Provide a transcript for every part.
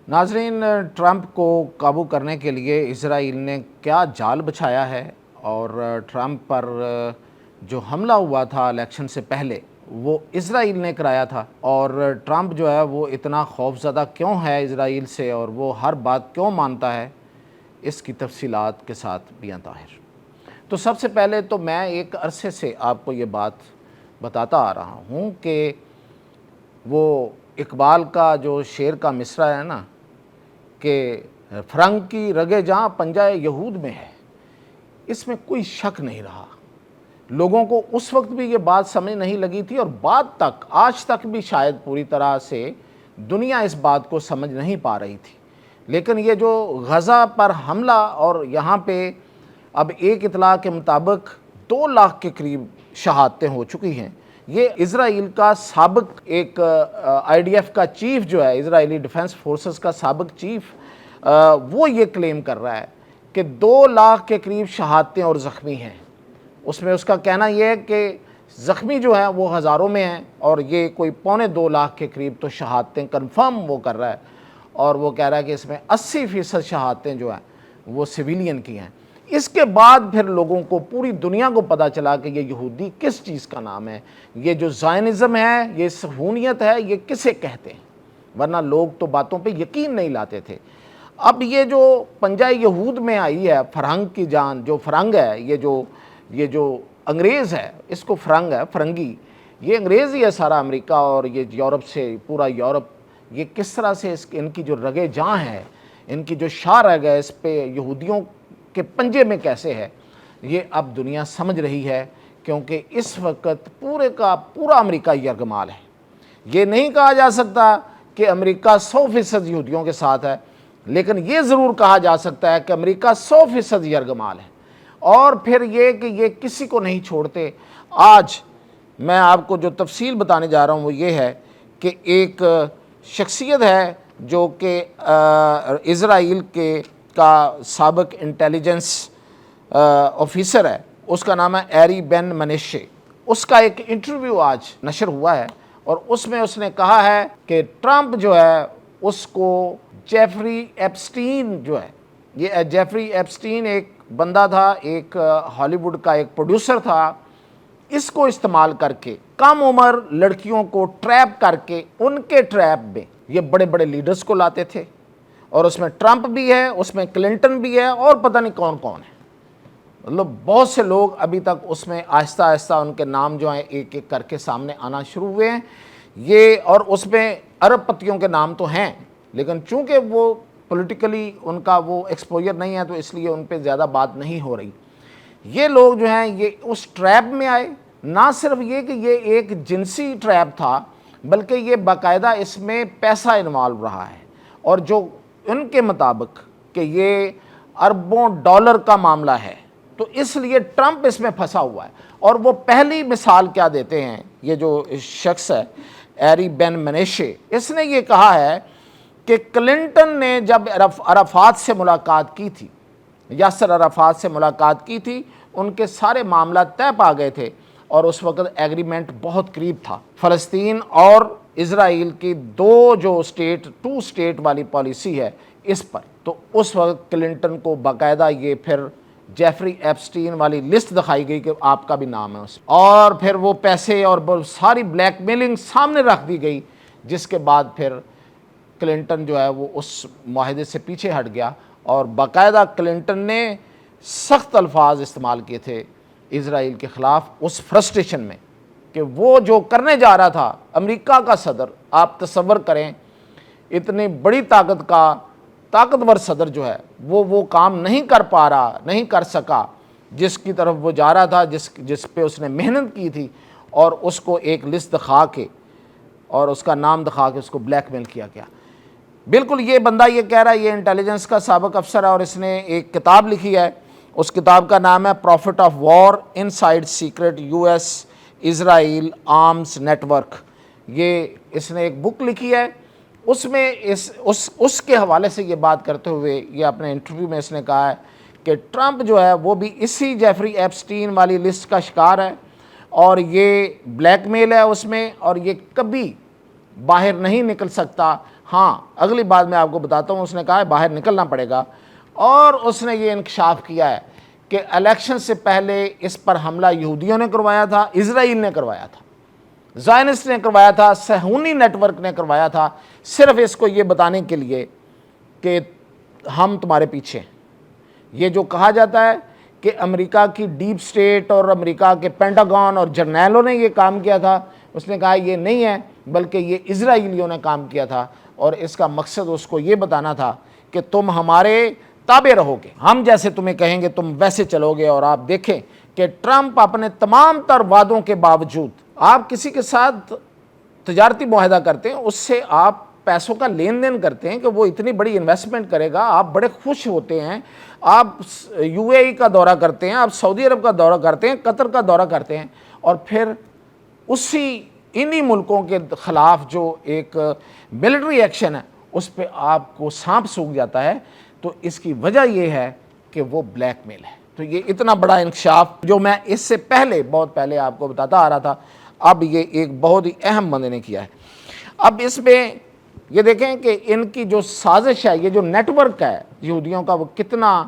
ناظرین، ٹرمپ کو قابو کرنے کے لیے اسرائیل نے کیا جال بچھایا ہے، اور ٹرمپ پر جو حملہ ہوا تھا الیکشن سے پہلے وہ اسرائیل نے کرایا تھا، اور ٹرمپ جو ہے وہ اتنا خوف زدہ کیوں ہے اسرائیل سے، اور وہ ہر بات کیوں مانتا ہے، اس کی تفصیلات کے ساتھ بیاں طاہر۔ تو سب سے پہلے تو میں ایک عرصے سے آپ کو یہ بات بتاتا آ رہا ہوں کہ وہ اقبال کا جو شعر کا مصرع ہے نا کہ فرنگ کی رگے جہاں پنجہ یہود میں ہے، اس میں کوئی شک نہیں رہا۔ لوگوں کو اس وقت بھی یہ بات سمجھ نہیں لگی تھی، اور بعد تک آج تک بھی شاید پوری طرح سے دنیا اس بات کو سمجھ نہیں پا رہی تھی۔ لیکن یہ جو غزہ پر حملہ، اور یہاں پہ اب ایک اطلاع کے مطابق 2 لاکھ کے قریب شہادتیں ہو چکی ہیں، یہ اسرائیل کا سابق ایک آئی ڈی ایف کا چیف جو ہے، اسرائیلی ڈیفنس فورسز کا سابق چیف، وہ یہ کلیم کر رہا ہے کہ 2 لاکھ کے قریب شہادتیں اور زخمی ہیں۔ اس میں اس کا کہنا یہ ہے کہ زخمی جو ہیں وہ ہزاروں میں ہیں، اور یہ کوئی 2.25 لاکھ کے قریب تو شہادتیں کنفرم وہ کر رہا ہے، اور وہ کہہ رہا ہے کہ اس میں 80% شہادتیں جو ہیں وہ سویلین کی ہیں۔ اس کے بعد پھر لوگوں کو، پوری دنیا کو پتہ چلا کہ یہ یہودی کس چیز کا نام ہے، یہ جو زائنزم ہے، یہ صہیونیت ہے، یہ کسے کہتے ہیں، ورنہ لوگ تو باتوں پہ یقین نہیں لاتے تھے۔ اب یہ جو پنجہ یہود میں آئی ہے، فرنگ کی جان، جو فرنگ ہے، یہ جو انگریز ہے، اس کو فرنگ ہے، فرنگی، یہ انگریز ہی ہے سارا امریکہ، اور یہ یورپ سے پورا یورپ، یہ کس طرح سے ان کی جو رگے جاں ہے، ان کی جو شاہ رگ ہے، اس پہ یہودیوں کے پنجے میں کیسے ہے، یہ اب دنیا سمجھ رہی ہے، کیونکہ اس وقت پورے کا پورا امریکہ یرغمال ہے۔ یہ نہیں کہا جا سکتا کہ امریکہ 100% یہودیوں کے ساتھ ہے، لیکن یہ ضرور کہا جا سکتا ہے کہ امریکہ 100% یرغمال ہے، اور پھر یہ کہ یہ کسی کو نہیں چھوڑتے۔ آج میں آپ کو جو تفصیل بتانے جا رہا ہوں وہ یہ ہے کہ ایک شخصیت ہے جو کہ اسرائیل کا سابق انٹیلیجنس آفیسر ہے، اس کا نام ہے ایری بن منیشے۔ اس کا ایک انٹرویو آج نشر ہوا ہے، اور اس میں اس نے کہا ہے کہ ٹرمپ جو ہے اس کو جیفری ایپسٹین جو ہے، یہ جیفری ایپسٹین ایک بندہ تھا، ایک ہالی ووڈ کا ایک پروڈیوسر تھا، اس کو استعمال کر کے کم عمر لڑکیوں کو ٹریپ کر کے ان کے ٹریپ میں یہ بڑے بڑے لیڈرز کو لاتے تھے، اور اس میں ٹرمپ بھی ہے، اس میں کلنٹن بھی ہے، اور پتہ نہیں کون کون ہے۔ مطلب بہت سے لوگ ابھی تک اس میں آہستہ آہستہ ان کے نام جو ہیں ایک ایک کر کے سامنے آنا شروع ہوئے ہیں، یہ، اور اس میں عرب پتیوں کے نام تو ہیں، لیکن چونکہ وہ پولیٹیکلی ان کا وہ ایکسپوجر نہیں ہے، تو اس لیے ان پہ زیادہ بات نہیں ہو رہی۔ یہ لوگ جو ہیں یہ اس ٹریپ میں آئے، نہ صرف یہ کہ یہ ایک جنسی ٹریپ تھا، بلکہ یہ باقاعدہ اس میں پیسہ انوالو رہا ہے، اور جو ان کے مطابق کہ یہ اربوں ڈالر کا معاملہ ہے، تو اس لیے ٹرمپ اس میں پھنسا ہوا ہے۔ اور وہ پہلی مثال کیا دیتے ہیں، یہ جو شخص ہے ایری بن منیشے، اس نے یہ کہا ہے کہ کلنٹن نے جب عرفات سے ملاقات کی تھی، یاسر عرفات سے ملاقات کی تھی، ان کے سارے معاملات طے پا گئے تھے، اور اس وقت ایگریمنٹ بہت قریب تھا، فلسطین اور اسرائیل کی ٹو اسٹیٹ والی پالیسی ہے اس پر۔ تو اس وقت کلنٹن کو باقاعدہ یہ پھر جیفری ایپسٹین والی لسٹ دکھائی گئی کہ آپ کا بھی نام ہے اس میں، اور پھر وہ پیسے اور ساری بلیک میلنگ سامنے رکھ دی گئی، جس کے بعد پھر کلنٹن جو ہے وہ اس معاہدے سے پیچھے ہٹ گیا، اور باقاعدہ کلنٹن نے سخت الفاظ استعمال کیے تھے اسرائیل کے خلاف اس فرسٹریشن میں، کہ وہ جو کرنے جا رہا تھا امریکہ کا صدر، آپ تصور کریں اتنی بڑی طاقتور صدر جو ہے وہ کام نہیں کر پا رہا، نہیں کر سکا جس کی طرف وہ جا رہا تھا، جس پہ اس نے محنت کی تھی، اور اس کو ایک لسٹ دکھا کے اور اس کا نام دکھا کے اس کو بلیک میل کیا گیا۔ بالکل یہ بندہ یہ کہہ رہا ہے، یہ انٹیلیجنس کا سابق افسر ہے، اور اس نے ایک کتاب لکھی ہے، اس کتاب کا نام ہے profit of war inside secret U S Israel arms network. یہ اس نے ایک بک لکھی ہے، اس میں اس کے حوالے سے یہ بات کرتے ہوئے یہ اپنے انٹرویو میں اس نے کہا ہے کہ ٹرمپ جو ہے وہ بھی اسی جیفری ایپسٹین والی لسٹ کا شکار ہے، اور یہ بلیک میل ہے اس میں، اور یہ کبھی باہر نہیں نکل سکتا ہاں اگلی بات میں آپ کو بتاتا ہوں، اس نے کہا ہے باہر نکلنا پڑے گا، اور اس نے یہ انکشاف کیا ہے کہ الیکشن سے پہلے اس پر حملہ یہودیوں نے کروایا تھا، اسرائیل نے کروایا تھا، زائنسٹ نے کروایا تھا، صہیونی نیٹ ورک نے کروایا تھا، صرف اس کو یہ بتانے کے لیے کہ ہم تمہارے پیچھے ہیں۔ یہ جو کہا جاتا ہے کہ امریکہ کی ڈیپ سٹیٹ اور امریکہ کے پینٹاگون اور جرنیلوں نے یہ کام کیا تھا، اس نے کہا یہ نہیں ہے، بلکہ یہ اسرائیلیوں نے کام کیا تھا، اور اس کا مقصد اس کو یہ بتانا تھا کہ تم ہمارے تابع رہو گے، ہم جیسے تمہیں کہیں گے تم ویسے چلو گے۔ اور آپ دیکھیں کہ ٹرمپ اپنے تمام تر وعدوں کے باوجود، آپ کسی کے ساتھ تجارتی معاہدہ کرتے ہیں، اس سے آپ پیسوں کا لین دین کرتے ہیں کہ وہ اتنی بڑی انویسٹمنٹ کرے گا، آپ بڑے خوش ہوتے ہیں، آپ یو اے ای کا دورہ کرتے ہیں، آپ سعودی عرب کا دورہ کرتے ہیں، قطر کا دورہ کرتے ہیں، اور پھر انہی ملکوں کے خلاف جو ایک ملٹری ایکشن ہے اس پہ آپ کو سانپ سونکھ جاتا ہے۔ تو اس کی وجہ یہ ہے کہ وہ بلیک میل ہے۔ تو یہ اتنا بڑا انکشاف جو میں اس سے پہلے بہت پہلے آپ کو بتاتا آ رہا تھا، اب یہ ایک بہت ہی اہم بندے نے کیا ہے۔ اب اس میں یہ دیکھیں کہ ان کی جو سازش ہے، یہ جو نیٹ ورک ہے یہودیوں کا، وہ کتنا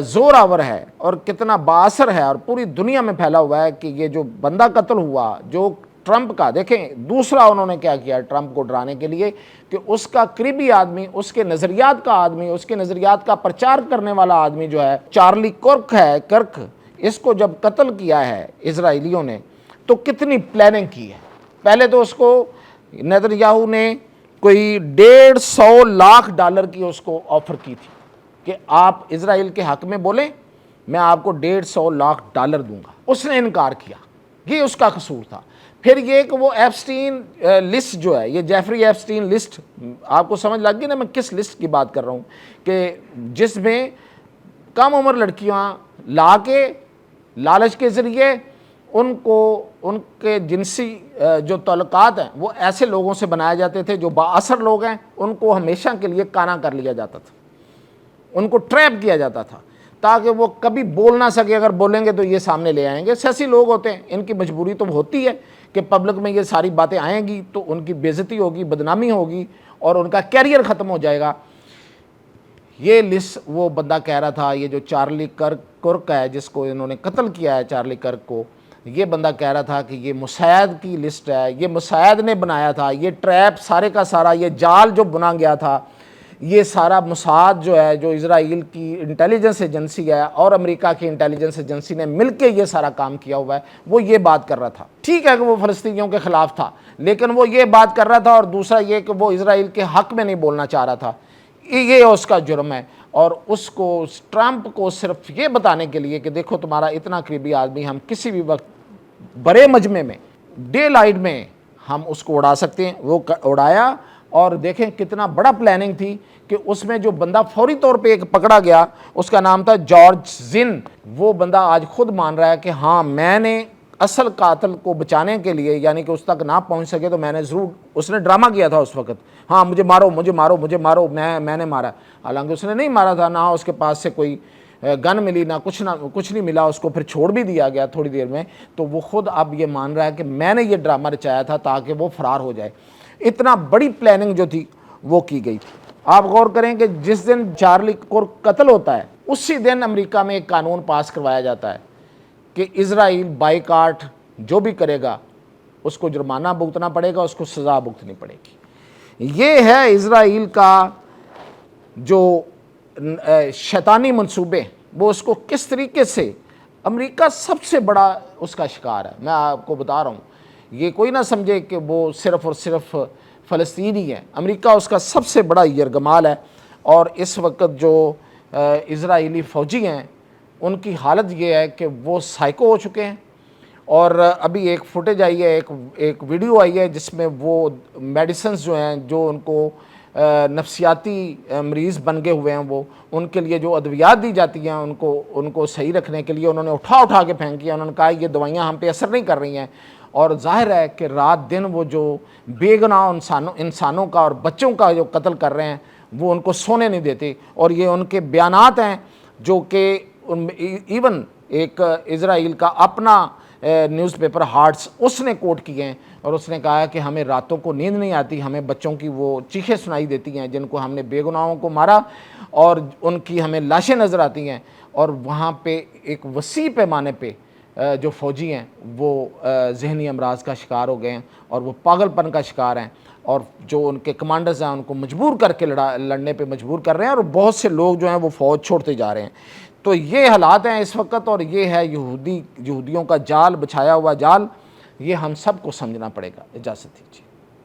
زور آور ہے اور کتنا بااثر ہے، اور پوری دنیا میں پھیلا ہوا ہے کہ یہ جو بندہ قتل ہوا جو ٹرمپ کا، دیکھیں دوسرا انہوں نے کیا کیا ٹرمپ کو ڈرانے کے لیے کہ اس کا قریبی آدمی، اس کے نظریات کا آدمی، اس کے نظریات کا پرچار کرنے والا آدمی جو ہے چارلی کرک، اس کو جب قتل کیا ہے اسرائیلیوں نے تو کتنی پلاننگ کی ہے۔ پہلے تو اس کو نیتنیاہو نے کوئی $150 لاکھ کی اس کو آفر کی تھی کہ آپ اسرائیل کے حق میں بولیں، میں آپ کو $150 لاکھ دوں گا۔ اس نے انکار کیا، یہ اس کا قصور تھا۔ پھر یہ کہ وہ ایپسٹین لسٹ جو ہے، یہ جیفری ایپسٹین لسٹ، آپ کو سمجھ لگ گئی نا میں کس لسٹ کی بات کر رہا ہوں، کہ جس میں کم عمر لڑکیاں لا کے لالچ کے ذریعے ان کو ان کے جنسی جو تعلقات ہیں وہ ایسے لوگوں سے بنائے جاتے تھے جو بااثر لوگ ہیں، ان کو ہمیشہ کے لیے کانا کر لیا جاتا تھا، ان کو ٹریپ کیا جاتا تھا تاکہ وہ کبھی بول نہ سکے، اگر بولیں گے تو یہ سامنے لے آئیں گے۔ سیاسی لوگ ہوتے ہیں، ان کی مجبوری تو ہوتی ہے کہ پبلک میں یہ ساری باتیں آئیں گی تو ان کی بے عزتی ہوگی، بدنامی ہوگی، اور ان کا کیریئر ختم ہو جائے گا۔ یہ لسٹ وہ بندہ کہہ رہا تھا، یہ جو چارلی کرک ہے جس کو انہوں نے قتل کیا ہے، چارلی کرک کو، یہ بندہ کہہ رہا تھا کہ یہ مساعد کی لسٹ ہے، یہ مساعد نے بنایا تھا، یہ ٹریپ سارے کا سارا، یہ جال جو بنا گیا تھا، یہ سارا موساد جو ہے، جو اسرائیل کی انٹیلیجنس ایجنسی ہے اور امریکہ کی انٹیلیجنس ایجنسی نے مل کے یہ سارا کام کیا ہوا ہے، وہ یہ بات کر رہا تھا۔ ٹھیک ہے کہ وہ فلسطینیوں کے خلاف تھا، لیکن وہ یہ بات کر رہا تھا، اور دوسرا یہ کہ وہ اسرائیل کے حق میں نہیں بولنا چاہ رہا تھا، یہ اس کا جرم ہے۔ اور اس کو ٹرمپ کو صرف یہ بتانے کے لیے کہ دیکھو تمہارا اتنا قریبی آدمی، ہم کسی بھی وقت بڑے مجمع میں ڈے لائٹ میں ہم اس کو اڑا سکتے ہیں، وہ اڑایا۔ اور دیکھیں کتنا بڑا پلاننگ تھی کہ اس میں جو بندہ فوری طور پہ ایک پکڑا گیا، اس کا نام تھا جارج زن۔ وہ بندہ آج خود مان رہا ہے کہ ہاں میں نے اصل قاتل کو بچانے کے لیے، یعنی کہ اس تک نہ پہنچ سکے تو میں نے ضرور، اس نے ڈرامہ کیا تھا اس وقت، ہاں مجھے مارو مجھے مارو مجھے مارو، میں نے مارا، حالانکہ اس نے نہیں مارا تھا، نہ اس کے پاس سے کوئی گن ملی، نہ کچھ نہیں ملا، اس کو پھر چھوڑ بھی دیا گیا تھوڑی دیر میں۔ تو وہ خود اب یہ مان رہا ہے کہ میں نے یہ ڈرامہ رچایا تھا تاکہ وہ فرار ہو جائے۔ اتنا بڑی پلاننگ جو تھی وہ کی گئی تھی۔ آپ غور کریں کہ جس دن چارلی کرک قتل ہوتا ہے اسی دن امریکہ میں ایک قانون پاس کروایا جاتا ہے کہ اسرائیل بائیکاٹ جو بھی کرے گا اس کو جرمانہ بھگتنا پڑے گا، اس کو سزا بھگتنی پڑے گی۔ یہ ہے اسرائیل کا جو شیطانی منصوبے، وہ اس کو کس طریقے سے، امریکہ سب سے بڑا اس کا شکار ہے۔ میں آپ کو بتا رہا ہوں، یہ کوئی نہ سمجھے کہ وہ صرف اور صرف فلسطینی ہے، امریکہ اس کا سب سے بڑا یرغمال ہے۔ اور اس وقت جو اسرائیلی فوجی ہیں ان کی حالت یہ ہے کہ وہ سائیکو ہو چکے ہیں۔ اور ابھی ایک فوٹیج آئی ہے، ایک ویڈیو آئی ہے جس میں وہ میڈیسنز جو ہیں، جو ان کو نفسیاتی مریض بن گئے ہوئے ہیں، وہ ان کے لیے جو ادویات دی جاتی ہیں ان کو صحیح رکھنے کے لیے انہوں نے اٹھا کے پھینکی ہیں۔ انہوں نے کہا یہ دوائیاں ہم پہ اثر نہیں کر رہی ہیں، اور ظاہر ہے کہ رات دن وہ جو بے گناہ انسانوں کا اور بچوں کا جو قتل کر رہے ہیں وہ ان کو سونے نہیں دیتے۔ اور یہ ان کے بیانات ہیں جو کہ ایون ایک اسرائیل کا اپنا نیوز پیپر ہارٹس اس نے کوٹ کیے ہیں، اور اس نے کہا کہ ہمیں راتوں کو نیند نہیں آتی، ہمیں بچوں کی وہ چیخیں سنائی دیتی ہیں جن کو ہم نے بے گناہوں کو مارا، اور ان کی ہمیں لاشیں نظر آتی ہیں، اور وہاں پہ ایک وسیع پیمانے پہ جو فوجی ہیں وہ ذہنی امراض کا شکار ہو گئے ہیں، اور وہ پاگل پن کا شکار ہیں، اور جو ان کے کمانڈرز ہیں ان کو مجبور کر کے لڑنے پہ مجبور کر رہے ہیں، اور بہت سے لوگ جو ہیں وہ فوج چھوڑتے جا رہے ہیں۔ تو یہ حالات ہیں اس وقت، اور یہ ہے یہودیوں کا جال، بچھایا ہوا جال، یہ ہم سب کو سمجھنا پڑے گا۔ اجازت دیجیے۔